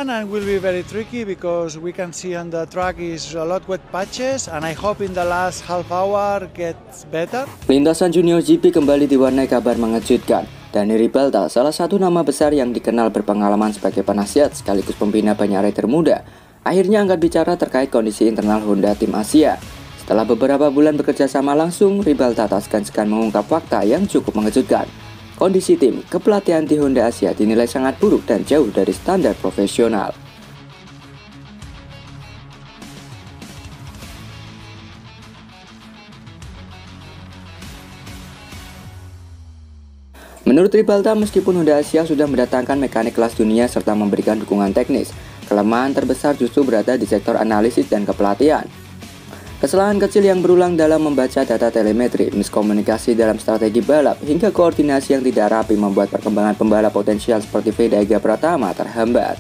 And will be very tricky because we can see on the track is a lot wet patches, and I hope in the last half hour gets better. Lintasan Junior GP kembali diwarnai kabar mengejutkan. Dani Ribalta, salah satu nama besar yang dikenal berpengalaman sebagai penasihat sekaligus pembina banyak rider muda, akhirnya angkat bicara terkait kondisi internal Honda Tim Asia. Setelah beberapa bulan bekerja sama langsung, Ribalta tak segan-segan mengungkap fakta yang cukup mengejutkan. Kondisi tim kepelatihan di Honda Asia dinilai sangat buruk dan jauh dari standar profesional. Menurut Ribalta, meskipun Honda Asia sudah mendatangkan mekanik kelas dunia serta memberikan dukungan teknis, kelemahan terbesar justru berada di sektor analisis dan kepelatihan. Kesalahan kecil yang berulang dalam membaca data telemetri, miskomunikasi dalam strategi balap, hingga koordinasi yang tidak rapi membuat perkembangan pembalap potensial seperti Veda Ega Pratama terhambat.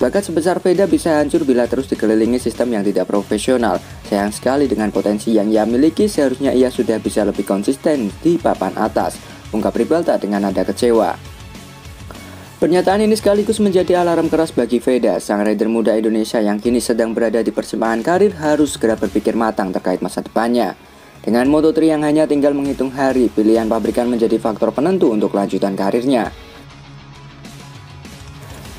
Bakat sebesar Veda bisa hancur bila terus dikelilingi sistem yang tidak profesional. Sayang sekali dengan potensi yang ia miliki, seharusnya ia sudah bisa lebih konsisten di papan atas, ungkap Ribalta dengan nada kecewa. Pernyataan ini sekaligus menjadi alarm keras bagi Veda, sang rider muda Indonesia yang kini sedang berada di persimpangan karir harus segera berpikir matang terkait masa depannya. Dengan Moto3 yang hanya tinggal menghitung hari, pilihan pabrikan menjadi faktor penentu untuk kelanjutan karirnya.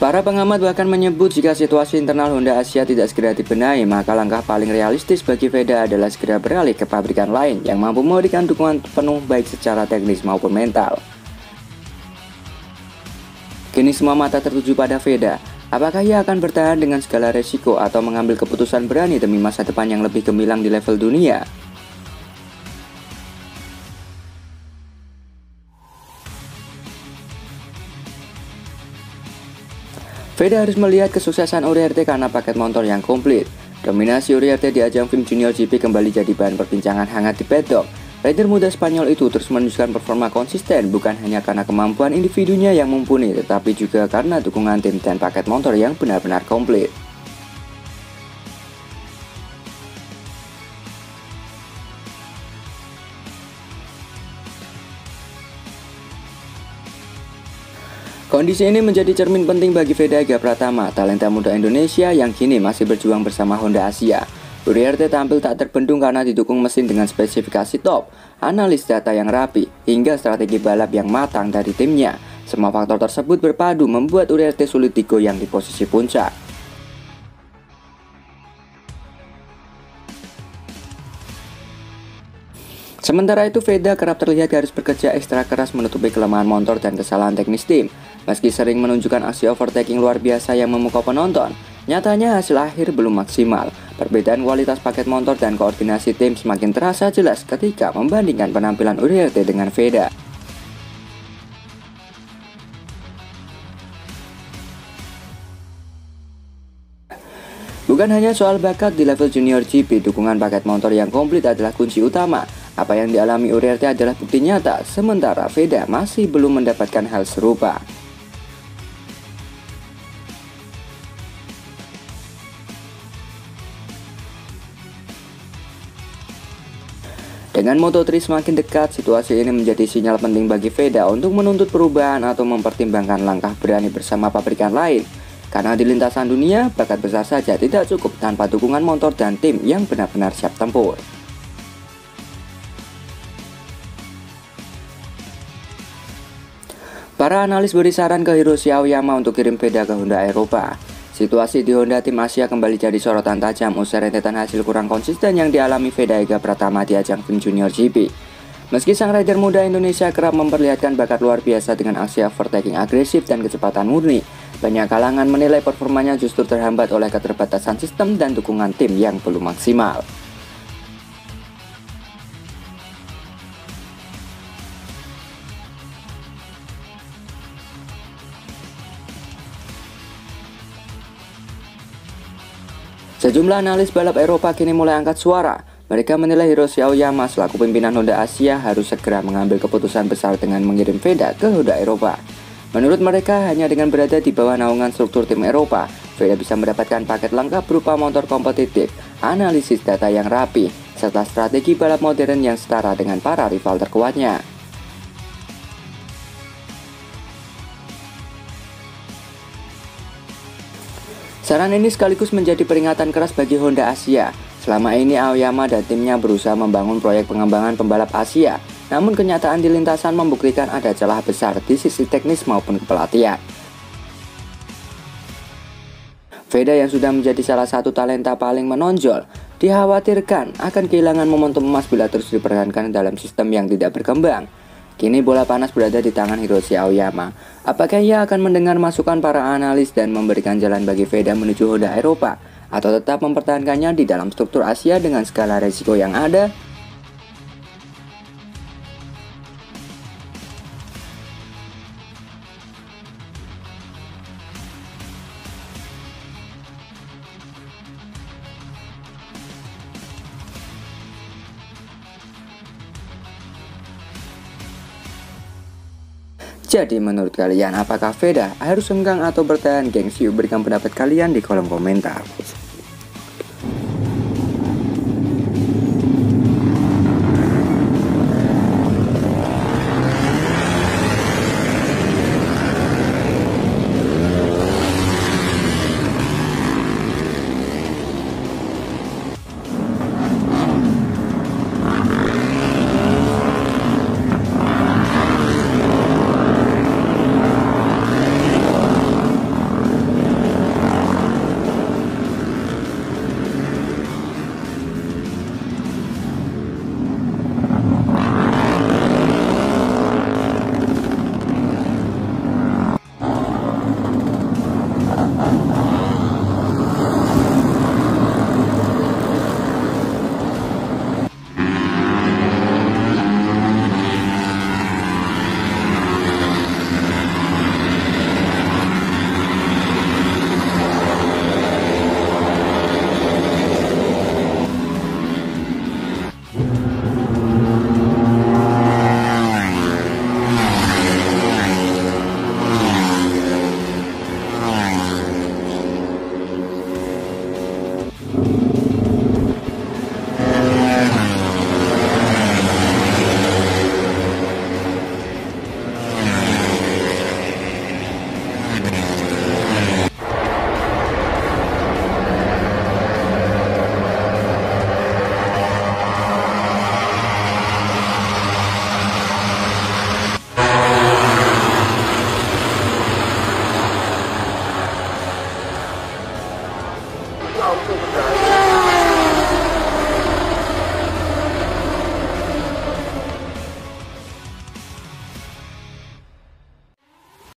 Para pengamat bahkan menyebut jika situasi internal Honda Asia tidak segera dibenahi, maka langkah paling realistis bagi Veda adalah segera beralih ke pabrikan lain yang mampu memberikan dukungan penuh baik secara teknis maupun mental. Kini semua mata tertuju pada Veda. Apakah ia akan bertahan dengan segala resiko atau mengambil keputusan berani demi masa depan yang lebih gemilang di level dunia? Veda harus melihat kesuksesan Uriarte karena paket motor yang komplit. Dominasi Uriarte di ajang Film Junior GP kembali jadi bahan perbincangan hangat di paddock. Rider muda Spanyol itu terus menunjukkan performa konsisten bukan hanya karena kemampuan individunya yang mumpuni, tetapi juga karena dukungan tim dan paket motor yang benar-benar komplit. Kondisi ini menjadi cermin penting bagi Veda Ega Pratama, talenta muda Indonesia yang kini masih berjuang bersama Honda Asia. Uriarte tampil tak terbendung karena didukung mesin dengan spesifikasi top, analis data yang rapi, hingga strategi balap yang matang dari timnya. Semua faktor tersebut berpadu membuat Uriarte sulit digoyang di posisi puncak. Sementara itu, Veda kerap terlihat harus bekerja ekstra keras menutupi kelemahan motor dan kesalahan teknis tim. Meski sering menunjukkan aksi overtaking luar biasa yang memukau penonton, nyatanya hasil akhir belum maksimal. Perbedaan kualitas paket motor dan koordinasi tim semakin terasa jelas ketika membandingkan penampilan Uriarte dengan Veda. Bukan hanya soal bakat di level Junior GP, dukungan paket motor yang komplit adalah kunci utama. Apa yang dialami Uriarte adalah bukti nyata, sementara Veda masih belum mendapatkan hal serupa. Dengan Moto3 semakin dekat, situasi ini menjadi sinyal penting bagi Veda untuk menuntut perubahan atau mempertimbangkan langkah berani bersama pabrikan lain. Karena di lintasan dunia, bakat besar saja tidak cukup tanpa dukungan motor dan tim yang benar-benar siap tempur. Para analis beri saran ke Hiroshi Aoyama untuk kirim Veda ke Honda Eropa. Situasi di Honda Tim Asia kembali jadi sorotan tajam usai rentetan hasil kurang konsisten yang dialami Veda Ega Pratama di ajang Film Junior GP. Meski sang rider muda Indonesia kerap memperlihatkan bakat luar biasa dengan aksi overtaking agresif dan kecepatan murni, banyak kalangan menilai performanya justru terhambat oleh keterbatasan sistem dan dukungan tim yang belum maksimal. Sejumlah analis balap Eropa kini mulai angkat suara. Mereka menilai Hiroshi Aoyama selaku pimpinan Honda Asia harus segera mengambil keputusan besar dengan mengirim Veda ke Honda Eropa. Menurut mereka, hanya dengan berada di bawah naungan struktur tim Eropa, Veda bisa mendapatkan paket lengkap berupa motor kompetitif, analisis data yang rapi, serta strategi balap modern yang setara dengan para rival terkuatnya. Saran ini sekaligus menjadi peringatan keras bagi Honda Asia. Selama ini Aoyama dan timnya berusaha membangun proyek pengembangan pembalap Asia, namun kenyataan di lintasan membuktikan ada celah besar di sisi teknis maupun kepelatihan. Veda yang sudah menjadi salah satu talenta paling menonjol, dikhawatirkan akan kehilangan momentum emas bila terus dipertahankan dalam sistem yang tidak berkembang. Kini bola panas berada di tangan Hiroshi Aoyama. Apakah ia akan mendengar masukan para analis dan memberikan jalan bagi Veda menuju Honda Eropa, atau tetap mempertahankannya di dalam struktur Asia dengan skala resiko yang ada? Jadi menurut kalian apakah Veda harus senggang atau bertahan, gengs? Yuk berikan pendapat kalian di kolom komentar.